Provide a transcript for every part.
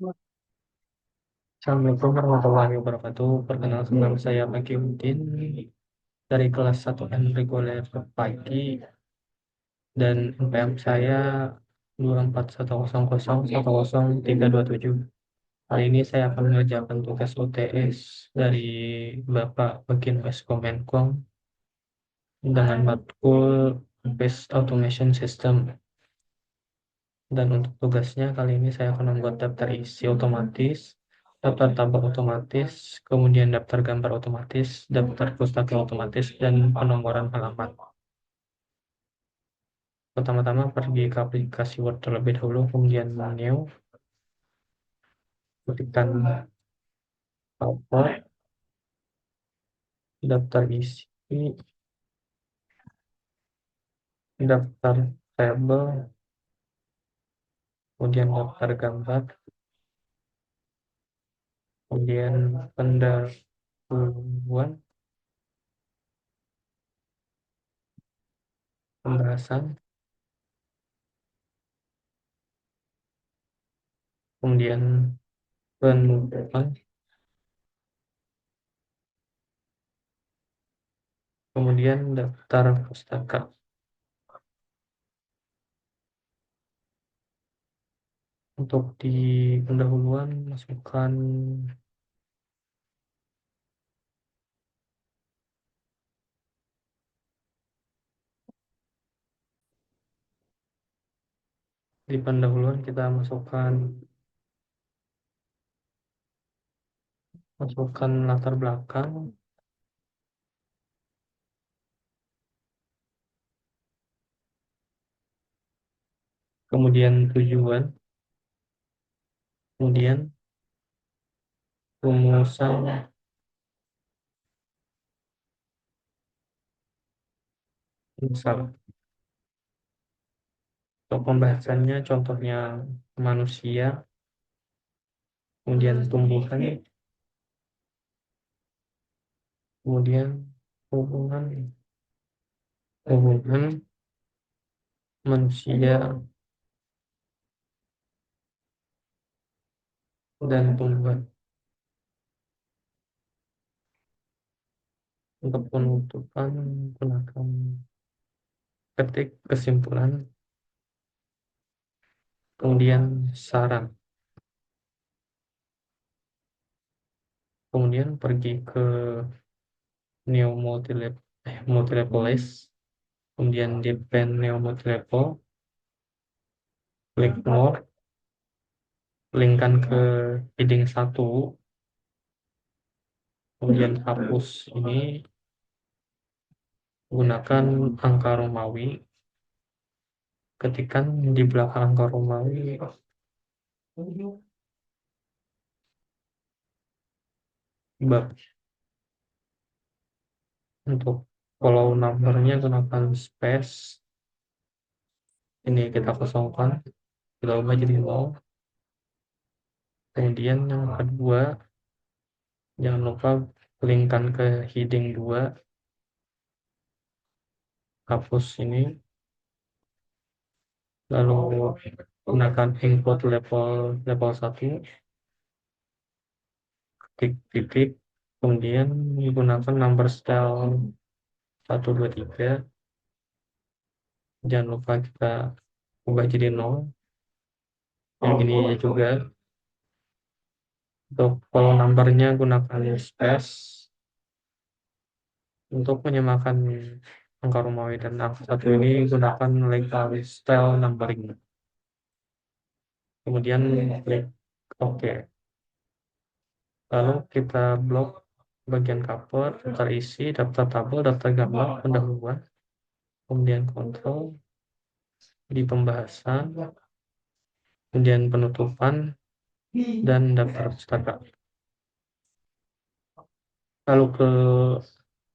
Assalamualaikum warahmatullahi wabarakatuh. Perkenalkan nama saya Pagi Udin dari kelas 1N reguler pagi dan NPM saya 2410010327. Hari ini saya akan mengerjakan tugas UTS dari Bapak Bagian Kemenkom dengan matkul Base Automation System. Dan untuk tugasnya kali ini saya akan membuat daftar isi otomatis, daftar tabel otomatis, kemudian daftar gambar otomatis, daftar pustaka otomatis, dan penomoran halaman. Pertama-tama pergi ke aplikasi Word terlebih dahulu, kemudian new, ketikkan PowerPoint, daftar isi, daftar tabel, kemudian daftar gambar, kemudian pendahuluan, pembahasan, kemudian penutupan, kemudian daftar pustaka. Untuk di pendahuluan masukkan di pendahuluan kita masukkan latar belakang, kemudian tujuan, kemudian rumusan besar. Untuk pembahasannya contohnya manusia, kemudian tumbuhan, kemudian hubungan hubungan manusia dan tumbuhan. Untuk penutupan gunakan ketik kesimpulan, kemudian saran, kemudian pergi ke Neo multilevel list, kemudian di pen Neo multilevel, klik more, linkkan ke heading 1, kemudian hapus ini, gunakan angka Romawi, ketikkan di belakang angka Romawi bab. Untuk follow numbernya gunakan space, ini kita kosongkan, kita ubah jadi 0. Kemudian yang kedua, jangan lupa linkkan ke heading 2, hapus ini, lalu gunakan include level 1, titik, kemudian menggunakan number style 1, 2, 3, jangan lupa kita ubah jadi 0, yang ini juga. Untuk follow numbernya gunakan space, untuk menyamakan angka Romawi dan angka 1 ini gunakan legal style numbering, kemudian klik OK. Lalu kita blok bagian cover, daftar isi, daftar tabel, daftar gambar, pendahuluan, kemudian kontrol di pembahasan, kemudian penutupan, dan daftar pustaka. Lalu ke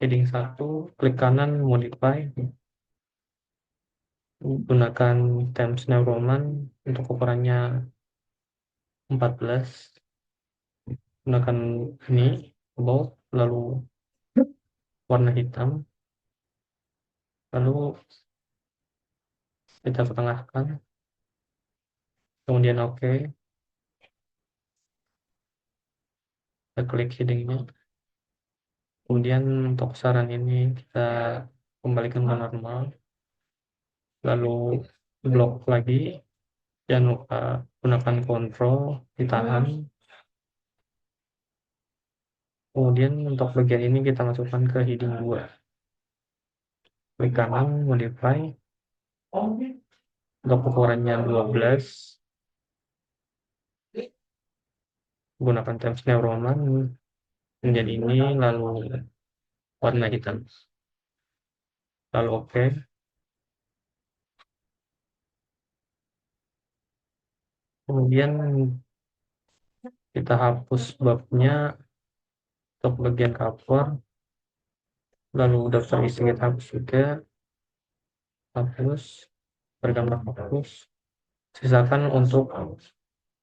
heading 1, klik kanan modify, gunakan Times New Roman untuk ukurannya 14, gunakan ini bold, lalu warna hitam, lalu kita ketengahkan, kemudian OK. kita klik headingnya. Kemudian untuk saran ini kita kembalikan ke normal, lalu blok lagi, jangan lupa gunakan kontrol, ditahan. Kemudian untuk bagian ini kita masukkan ke heading 2, klik kanan, modify, untuk ukurannya 12, gunakan Times New Roman, kemudian ini, lalu warna hitam, lalu oke. Kemudian kita hapus babnya untuk bagian cover, lalu daftar isi kita hapus juga, hapus, bergambar hapus. Sisakan untuk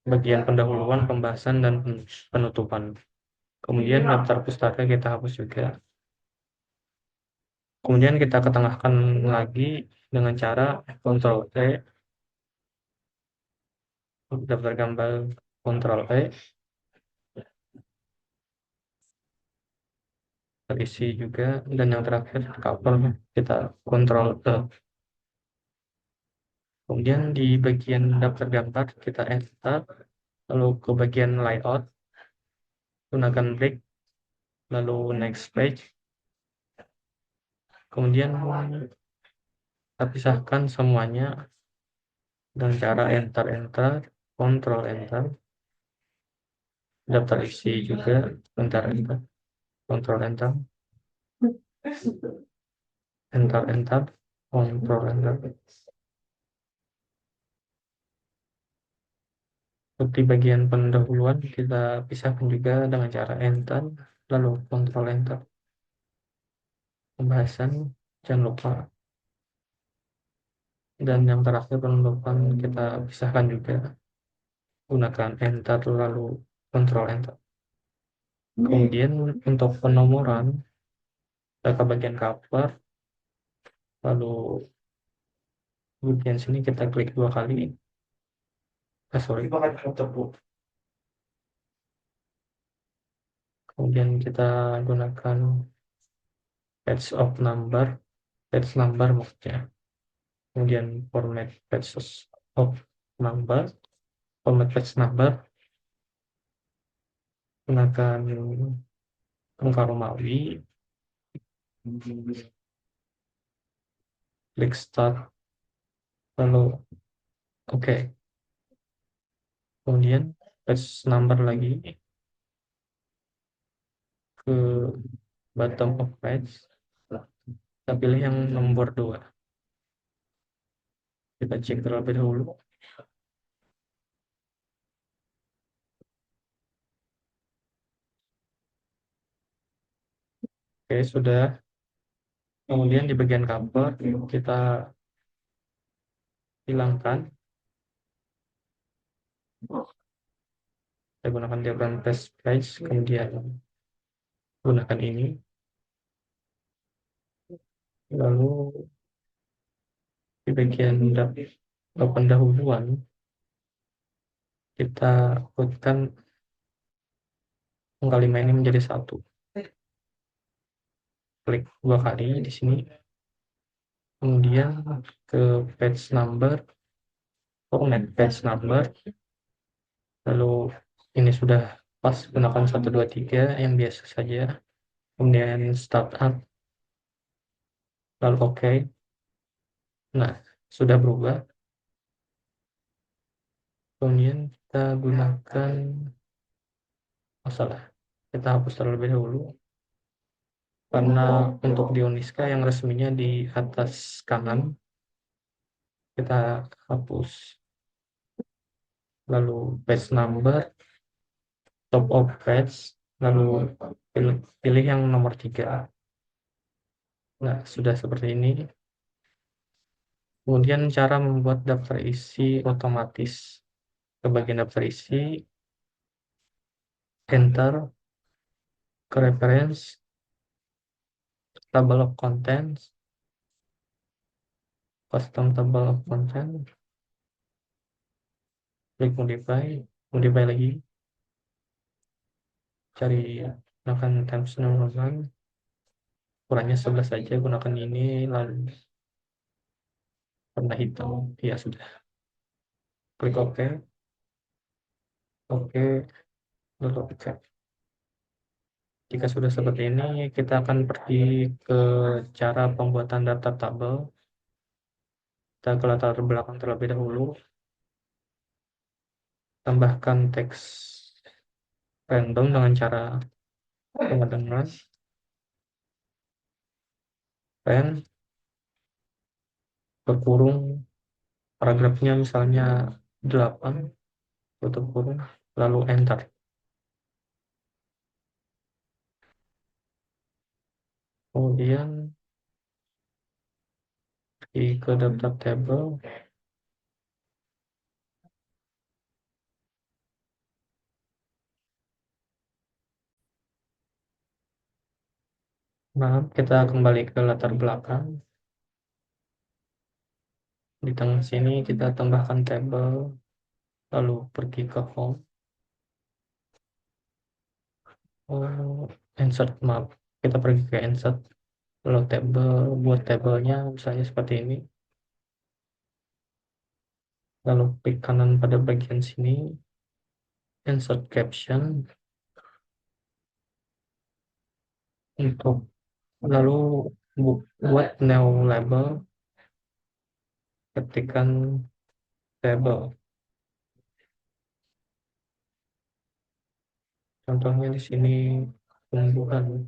bagian pendahuluan, pembahasan, dan penutupan. Kemudian daftar pustaka kita hapus juga. Kemudian kita ketengahkan lagi dengan cara Ctrl E, daftar gambar Ctrl E, terisi juga, dan yang terakhir cover kita Ctrl E. Kemudian di bagian daftar gambar kita enter, lalu ke bagian layout, gunakan break, lalu next page. Kemudian kita pisahkan semuanya dengan cara enter, Ctrl enter, daftar isi juga, enter, Ctrl enter, Ctrl enter. Untuk di bagian pendahuluan kita pisahkan juga dengan cara enter, lalu Ctrl enter. Pembahasan jangan lupa, dan yang terakhir penutupan kita pisahkan juga, gunakan enter lalu Ctrl enter. Kemudian untuk penomoran kita ke bagian cover, lalu bagian sini kita klik 2 kali. Sorry, kemudian kita gunakan page of number, page number maksudnya. Kemudian format page of number, format page number, gunakan angka Romawi, klik start, lalu oke. Kemudian page number lagi ke bottom of page, kita pilih yang nomor 2, kita cek terlebih dahulu. Oke, sudah. Kemudian di bagian cover kita hilangkan, kita gunakan diagram test page, kemudian gunakan ini, lalu di bagian pendahuluan kita buatkan angka 5 ini menjadi 1, klik 2 kali di sini, kemudian ke page number, format page number, lalu ini sudah pas, gunakan 1, 2, 3 yang biasa saja, kemudian startup, lalu oke. Nah, sudah berubah. Kemudian kita gunakan, masalah, kita hapus terlebih dahulu, karena untuk Dioniska yang resminya di atas kanan, kita hapus, lalu page number, top of page, lalu pilih yang nomor 3. Nah, sudah seperti ini. Kemudian cara membuat daftar isi otomatis, ke bagian daftar isi, enter, ke reference, table of contents, custom table of content, klik modify lagi, cari gunakan Times New Roman, ukurannya 11 saja, gunakan ini, lalu warna hitam, ya sudah, klik OK, OK, lalu OK. Jika sudah seperti ini, kita akan pergi ke cara pembuatan daftar tabel. Kita ke latar belakang terlebih dahulu, tambahkan teks random dengan cara pengedengran, pen, berkurung, paragrafnya misalnya 8, tutup kurung, lalu enter. Kemudian pergi ke daftar tabel, nah kita kembali ke latar belakang. Di tengah sini kita tambahkan tabel, lalu pergi ke home. Insert map, kita pergi ke insert, lalu table, buat tabelnya misalnya seperti ini, lalu klik kanan pada bagian sini, insert caption, untuk lalu buat new label, ketikkan table, contohnya di sini tumbuhan,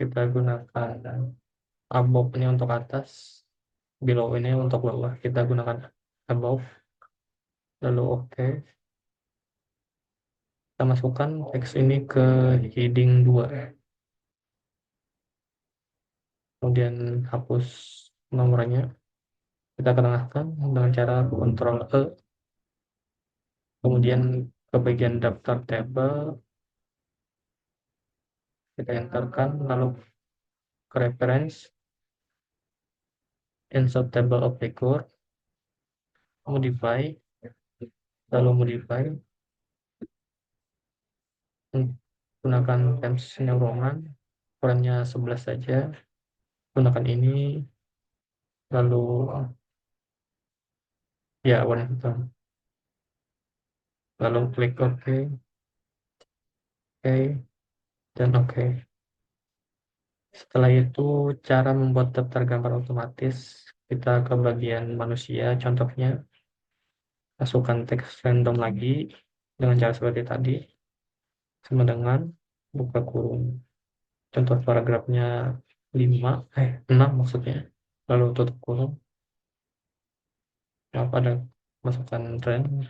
kita gunakan above ini untuk atas, below ini untuk bawah, kita gunakan above, lalu OK. Kita masukkan teks ini ke heading 2, kemudian hapus nomornya, kita ketengahkan dengan cara Ctrl E, kemudian ke bagian daftar tabel, kita enterkan, lalu ke reference, insert table of record, modify, lalu modify, gunakan Times New Roman, ukurannya 11 saja, gunakan ini, lalu ya warna hitam, lalu klik OK, OK, dan OK. Setelah itu cara membuat daftar gambar otomatis, kita ke bagian manusia, contohnya masukkan teks random lagi dengan cara seperti tadi, sama dengan buka kurung, contoh paragrafnya 6 maksudnya, lalu tutup kurung, pada masukkan trend,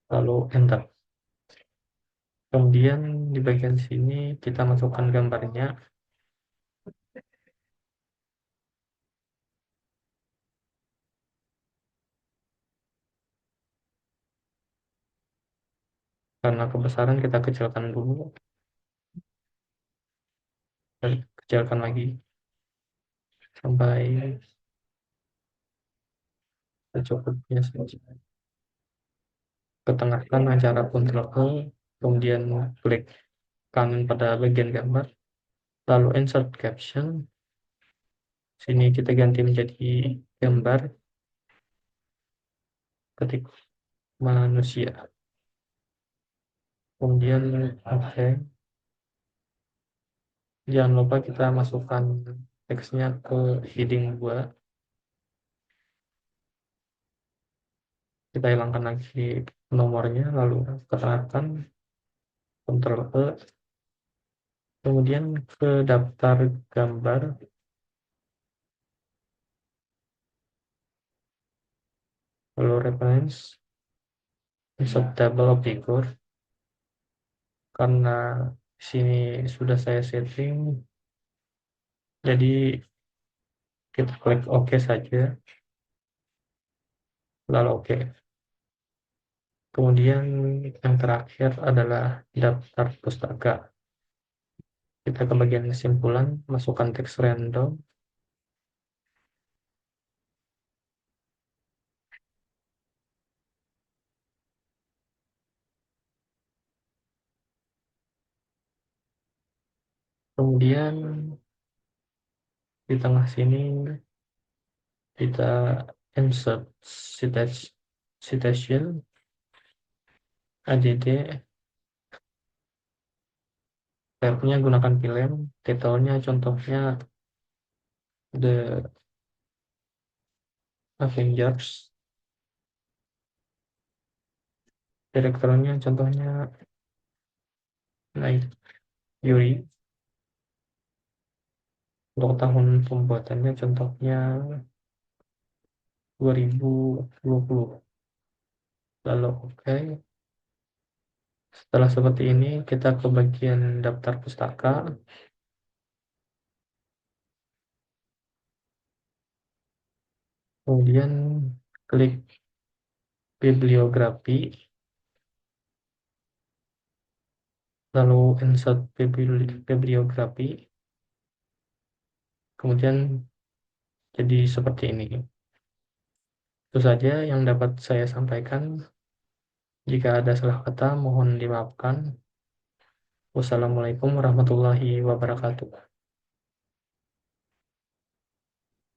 lalu enter. Kemudian di bagian sini kita masukkan gambarnya, karena kebesaran kita kecilkan dulu, dan kecilkan lagi sampai secukupnya saja. Ketengahkan dengan cara Ctrl E, kemudian klik kanan pada bagian gambar, lalu insert caption. Sini kita ganti menjadi gambar, ketik manusia. Kemudian oke. Jangan lupa kita masukkan teksnya ke heading 2. Kita hilangkan lagi nomornya, lalu ketengahkan, Ctrl E, kemudian ke daftar gambar, lalu reference, insert table of figure. Karena di sini sudah saya setting, jadi kita klik OK saja, lalu OK. Kemudian yang terakhir adalah daftar pustaka. Kita ke bagian kesimpulan, masukkan teks random, Kemudian di tengah sini kita insert citation add, tabnya gunakan filem, titelnya contohnya The Avengers, direkturnya contohnya Night Fury, untuk tahun pembuatannya contohnya 2020. Lalu oke. Setelah seperti ini kita ke bagian daftar pustaka, kemudian klik bibliografi, lalu insert bibliografi, kemudian jadi seperti ini. Itu saja yang dapat saya sampaikan. Jika ada salah kata mohon dimaafkan. Wassalamualaikum warahmatullahi wabarakatuh.